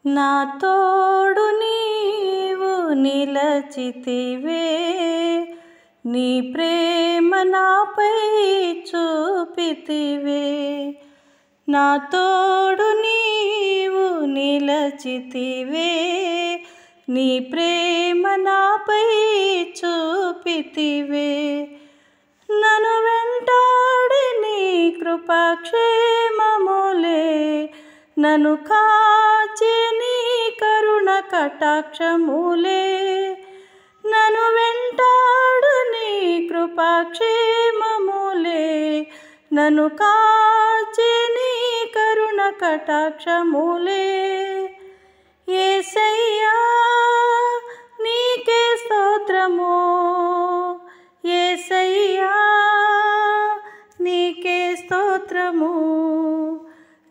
నా తోడు నీవు నిలచితివే, నీ ప్రేమ నాపై చూపితివే. నా తోడు నీవు నిలచితివే, నీ ప్రేమ నాపై చూపితివే. నన్ను వెంటాడి నీ కృపాక్షేమములే, నన్ను కాచి నీ కరుణ కటాక్షములే. నన్ను వెంటాడు నీ కృపాక్షేమములే, నన్ను కాచి నీ కరుణ కటాక్షములే. యేసయ్యా నీకే స్తోత్రము, యేసయ్యా నీకే స్తోత్రము.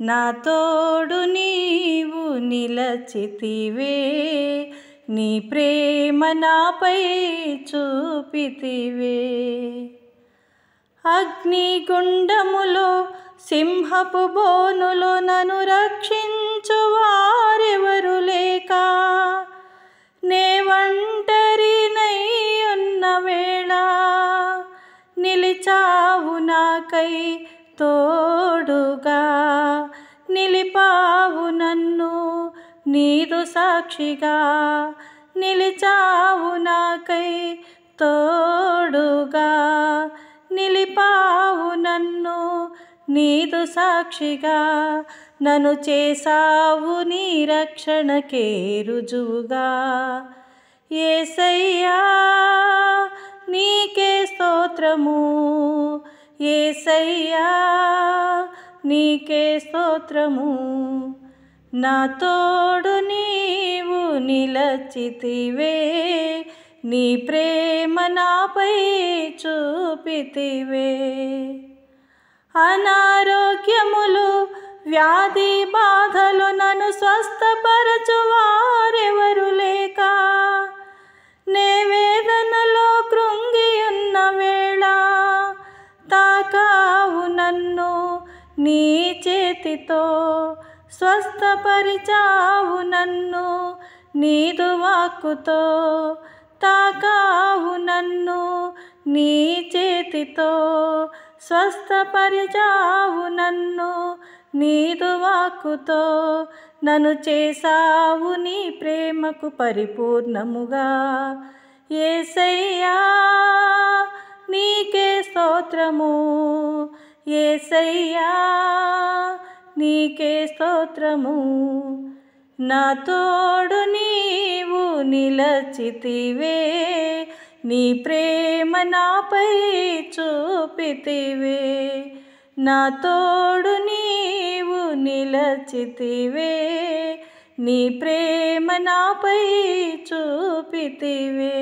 నా తోడు నీవు నిలచితివే, నీ ప్రేమ నాపై చూపితివే. అగ్నిగుండములో సింహపు బోనులో నన్ను రక్షించు వారెవరు లేక, నే ఒంటరినై ఉన్న వేళ నిలిచావు నాకై తోడుగా. నిలిపావు నన్ను నీదు సాక్షిగా, నిలిచావు నాకై తోడుగా. నిలిపావు నన్ను నీదు సాక్షిగా, నన్ను చేసావు నీ రక్షణకే రుజువుగా. యేసయ్యా నీకే స్తోత్రము, యేసయ్యా నీకే స్తోత్రము. నా తోడు నీవు నిలచితివే, నీ ప్రేమ నాపై చూపితివే. అనారోగ్యములు వ్యాధి బాధలు నన్ను స్వస్థపరచు వారెవరు లేక, నే వేదనలో కృంగి ఉన్న వేళ తాకావు నన్ను నీ చేతితో. స్వస్థపరిచావు నన్ను నీదు వాక్కుతో, తాకావు నన్ను నీ చేతితో. స్వస్థపరిచావు నన్ను నీదు వాక్కుతో, నన్ను చేసావు నీ ప్రేమకు పరిపూర్ణముగా. యేసయ్యా నీకే స్తోత్రము, యేసయ్యా నీకే స్తోత్రము. నా తోడు నీవు నిలచితివే, నీ ప్రేమ నాపై చూపితివే. నా తోడు నీవు నిలచితివే, నీ ప్రేమ నాపై చూపితివే.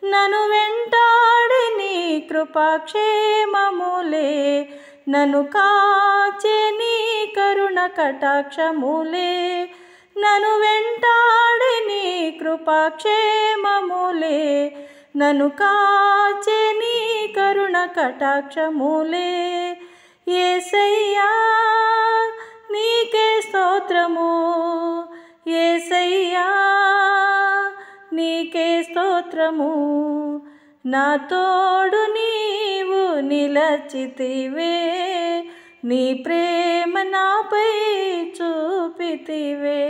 నన్ను వెంటాడి నీ కృపాక్షేమములే, నన్ను కాచి నీ కరుణ కటాక్షములే. నన్ను వెంటాడి నీ కృపాక్షేమములే, నన్ను కాచి నీ కరుణ కటాక్షములే. యేసయ్యా నీకే స్తోత్రము, యేసయ్యా నీకే స్తోత్రము. నా తోడు నీవు నిలచితివే, నీ ప్రేమ నాపై చూపితివే.